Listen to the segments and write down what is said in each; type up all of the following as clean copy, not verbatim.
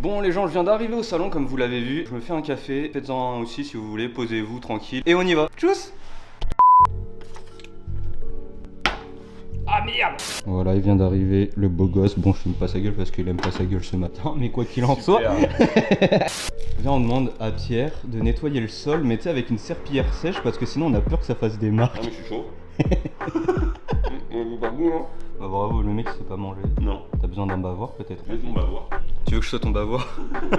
Bon les gens, je viens d'arriver au salon comme vous l'avez vu. Je me fais un café, faites-en un aussi si vous voulez, posez-vous tranquille. Et on y va. Tchuss. Ah merde. Voilà, il vient d'arriver, le beau gosse. Bon, je filme pas sa gueule parce qu'il aime pas sa gueule ce matin, mais quoi qu'il en soit. Viens, on demande à Pierre de nettoyer le sol, mais tu sais avec une serpillière sèche parce que sinon on a peur que ça fasse des marques. Ah mais je suis chaud. Pas goût, hein. Bah bravo, le mec il sait pas manger. Non. T'as besoin d'un bavoir peut-être. Laisse mon bavoir. Tu veux que je sois ton bavoir? Bah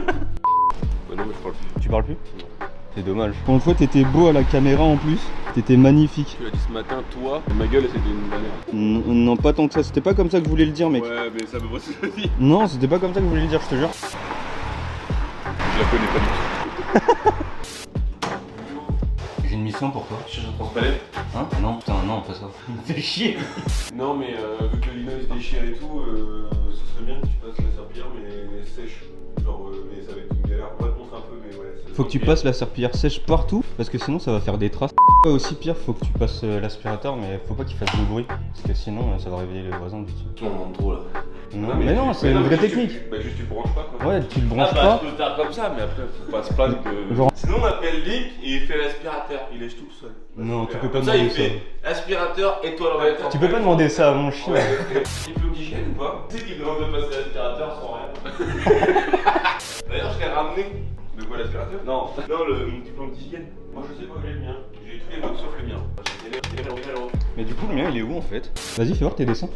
non mais je parle plus. Tu parles plus? Non. C'est dommage. Pour une fois t'étais beau à la caméra en plus. T'étais magnifique. Tu l'as dit ce matin, toi, ma gueule c'était une bannière. Non, pas tant que ça, c'était pas comme ça que je voulais le dire mec. Ouais mais ça me ce que je dis. Non, c'était pas comme ça que je voulais le dire, je te jure. Je la connais pas du tout. J'ai une mission pour toi. Je cherche un transpalette. Hein? Non, putain, non, pas ça. Fais chier. Non mais vu que le lino il se déchire et tout, ce serait bien que tu passes la serpillière mais sèche. Genre mais ça va être une galère. On va te montrer un peu mais ouais. Faut que tu passes la serpillière sèche partout parce que sinon ça va faire des traces. Aussi pire, faut que tu passes l'aspirateur mais faut pas qu'il fasse de bruit parce que sinon ça va réveiller les voisins du dessus. Tu m'en demandes trop là. Non, mais non, c'est une vraie technique. Bah juste tu branches pas quoi. Ouais, tu le branches Ah pas. bah je peux faire comme ça mais après faut pas se plaindre que... Genre... Sinon on appelle Link et il fait l'aspirateur, il lèche tout seul. Non, tu peux pas Comme ça demander il ça. fait aspirateur, étoile rectangle. Tu peux pas demander ça à mon chien. Diplôme d'hygiène ou pas? Tu sais qu'il demande de passer l'aspirateur sans rien. D'ailleurs je l'ai ramené. De quoi l'aspirateur? Non, mon diplôme d'hygiène. Moi je sais pas où il est le mien. J'ai tous les vôtres sauf le mien. Mais du coup le mien il est où en fait? Vas-y fais voir tes dessins.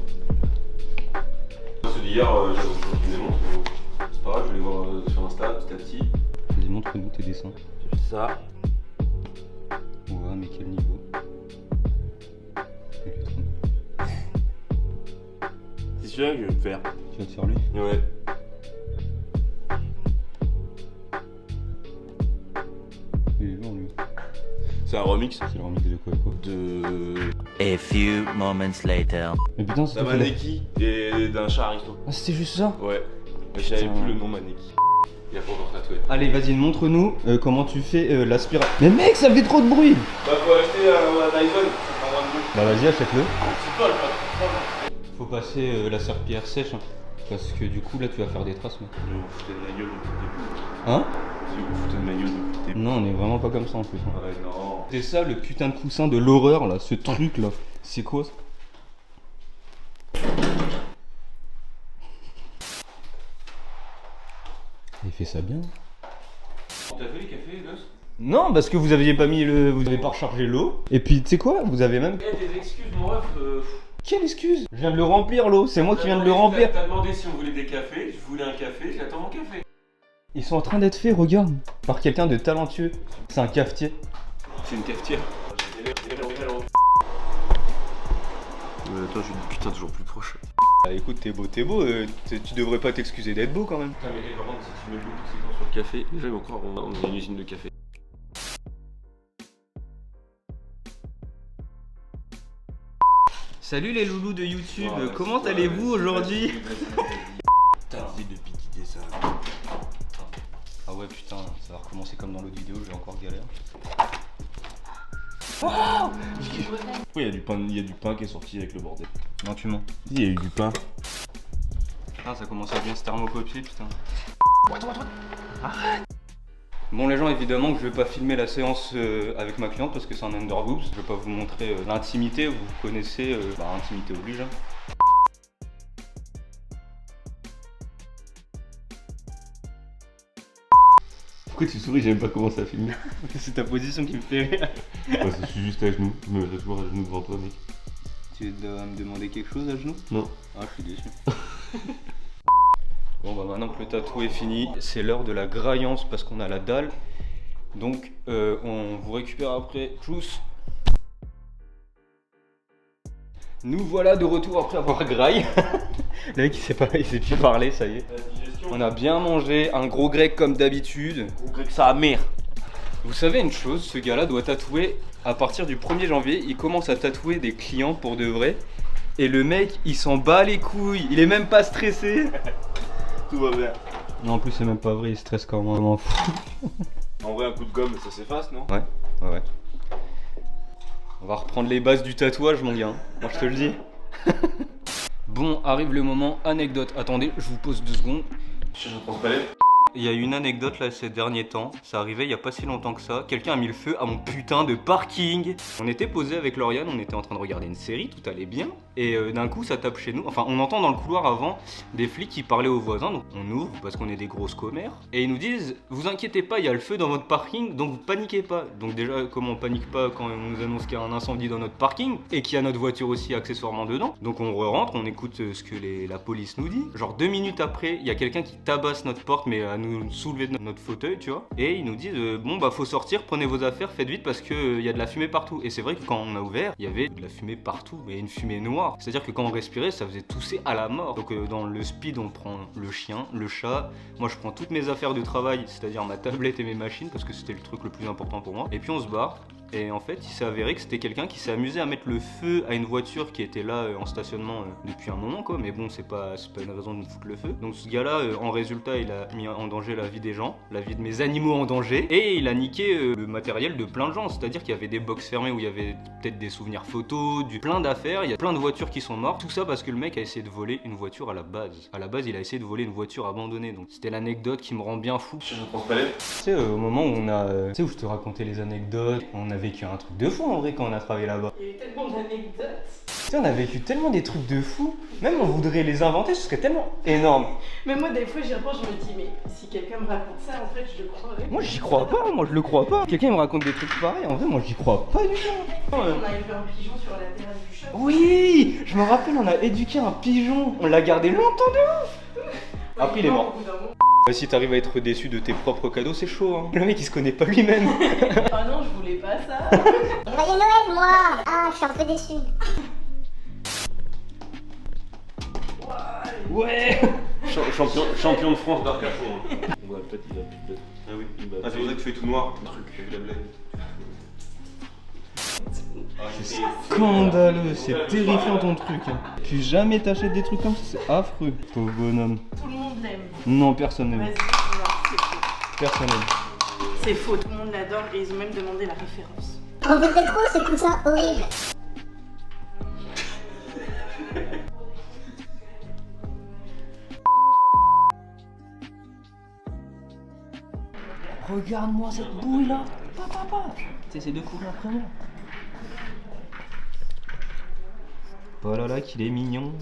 Ceux d'hier, je les montre. C'est pas grave, je vais les voir sur Insta petit à petit. Vas-y montre-nous tes dessins. J'ai fait ça. Ouais mais quel niveau? C'est celui-là que je vais me faire. Tu vas te faire lui? Ouais. Il est lourd lui. C'est un remix. C'est le remix de quoi et quoi? De... A few moments later. Mais putain c'est d'un Maneki et d'un chat Aristo. Ah c'était juste ça? Ouais. Mais je savais plus le nom Maneki. Il a pas encore tatoué. Allez vas-y montre-nous comment tu fais l'aspirateur. Mais mec ça fait trop de bruit! Bah faut acheter un Dyson. Bah vas-y achète-le. C'est pas le Faut passer la serpillière sèche hein, parce que du coup là tu vas faire des traces mec. Vous vous foutez de la gueule depuis le début. Hein? Si vous vous foutez de ma gueule depuis le début. Non on est vraiment pas comme ça en plus. Hein. Ouais non. C'est ça le putain de coussin de l'horreur là, ce truc là. C'est quoi ça? Il fait ça bien. T'as fait les cafés, gosse? Non parce que vous aviez pas mis le... Vous avez pas rechargé l'eau. Et puis tu sais quoi? Vous avez même... Eh des excuses mon ref. Quelle excuse? Je viens de le remplir l'eau, c'est moi qui viens de le remplir. T'as demandé si on voulait des cafés, je voulais un café, j'attends mon café. Ils sont en train d'être faits, regarde. Par quelqu'un de talentueux. C'est un cafetier. C'est une cafetière. Toi je suis putain toujours plus proche. Ah, écoute, t'es beau, tu devrais pas t'excuser d'être beau quand même. Putain mais par contre si tu mets beaucoup de séquences sur le café, déjà ils vont croire qu'on est une usine de café. Salut les loulous de YouTube, Ouais, comment ouais, allez-vous aujourd'hui? T'as envie de piquer ça. Ah ouais putain, ça va recommencer comme dans l'autre vidéo, j'ai encore galère. Pourquoi il y a du pain qui est sorti avec le bordel? Non tu mens. Il y a eu du pain. Putain ça commence à bien se thermocopier putain. Bon les gens évidemment que je vais pas filmer la séance avec ma cliente parce que c'est un underboobs. Je vais pas vous montrer l'intimité, vous connaissez, intimité oblige. Hein. Pourquoi tu souris? J'ai même pas commencé à filmer. C'est ta position qui me fait rire. Ouais, je suis juste à genoux. Je me mets toujours à genoux devant toi, mec. Tu dois me demander quelque chose à genoux? Non. Ah je suis déçu. Bon bah maintenant que le tatou est fini, c'est l'heure de la graillance parce qu'on a la dalle. Donc on vous récupère après. Tchuss. Nous voilà de retour après avoir graille. Le mec il sait plus parler, ça y est. On a bien mangé, un gros grec comme d'habitude. Gros grec ça mère. Vous savez une chose, ce gars-là doit tatouer à partir du 1er janvier. Il commence à tatouer des clients pour de vrai. Et le mec, il s'en bat les couilles. Il est même pas stressé. Tout va bien. Non, en plus, c'est même pas vrai, il stresse quand même. En vrai, un coup de gomme, ça s'efface, non? Ouais. On va reprendre les bases du tatouage, mon gars. Moi, je te le dis. Bon, arrive le moment anecdote. Attendez, je vous pose 2 secondes. Je cherche un transpalette. Il y a une anecdote là ces derniers temps, ça arrivait il y a pas si longtemps que ça. Quelqu'un a mis le feu à mon putain de parking. On était posé avec Lauriane, on était en train de regarder une série, tout allait bien. Et d'un coup ça tape chez nous. Enfin on entend dans le couloir avant des flics qui parlaient aux voisins. Donc on ouvre parce qu'on est des grosses commères. Et ils nous disent vous inquiétez pas, il y a le feu dans votre parking, donc vous paniquez pas. Donc déjà comment on panique pas quand on nous annonce qu'il y a un incendie dans notre parking et qu'il y a notre voiture aussi accessoirement dedans. Donc on rentre, on écoute ce que la police nous dit. Genre 2 minutes après, il y a quelqu'un qui tabasse notre porte mais à nous soulever de notre fauteuil, tu vois. Et ils nous disent bon bah faut sortir, prenez vos affaires, faites vite parce que y a de la fumée partout. Et c'est vrai que quand on a ouvert, il y avait de la fumée partout et une fumée noire. C'est-à-dire que quand on respirait, ça faisait tousser à la mort. Donc dans le speed, on prend le chien, le chat. Moi je prends toutes mes affaires de travail, c'est-à-dire ma tablette et mes machines parce que c'était le truc le plus important pour moi. Et puis on se barre. Et en fait, il s'est avéré que c'était quelqu'un qui s'est amusé à mettre le feu à une voiture qui était là en stationnement depuis un moment, quoi. Mais bon, c'est pas une raison de me foutre le feu. Donc ce gars-là, en résultat, il a mis en danger la vie des gens, la vie de mes animaux en danger, et il a niqué le matériel de plein de gens. C'est-à-dire qu'il y avait des box fermés où il y avait peut-être des souvenirs photos, plein d'affaires. Il y a plein de voitures qui sont mortes. Tout ça parce que le mec a essayé de voler une voiture à la base. À la base, il a essayé de voler une voiture abandonnée. Donc c'était l'anecdote qui me rend bien fou. Je pense pas les. Tu sais, au moment où on a, tu sais, où je te racontais les anecdotes, on a vécu un truc de fou en vrai quand on a travaillé là-bas. Il y a eu tellement d'anecdotes. Tu sais, on a vécu tellement des trucs de fou, même on voudrait les inventer, ce serait tellement énorme. Mais moi, des fois, j'y repense, je me dis, mais si quelqu'un me raconte ça, en fait, je le croirais. Moi, j'y crois pas, moi je le crois pas. Quelqu'un me raconte des trucs pareils, en vrai, moi j'y crois pas du tout. On a élevé un pigeon sur la terrasse du shop. Oui, je me rappelle, on a éduqué un pigeon, on l'a gardé longtemps de ouf. Après, il est mort. Au bout d'un moment. Si t'arrives à être déçu de tes propres cadeaux, c'est chaud, hein. Le mec il se connaît pas lui-même. Ah non, je voulais pas ça. Joyeux Noël, moi! Ah, je suis un peu déçu. Ouais. Champion de France d'Arcachon. On va peut-être il a plus de bête. Ah oui, ah, c'est pour ça que tu fais tout noir, le truc, j'ai vu la blague. C'est scandaleux, c'est terrifiant ton truc. Plus jamais t'achètes des trucs comme ça, c'est affreux. Pauvre bonhomme. Tout le monde l'aime. Non, personne n'aime. Vas-y, non, c'est faux. Personne n'aime. C'est faux, tout le monde l'adore et ils ont même demandé la référence. On vous fait trop, c'est tout ça horrible. Regarde-moi cette bouille là. Papa. T'essaies de courir après moi. Oh là là, qu'il est mignon.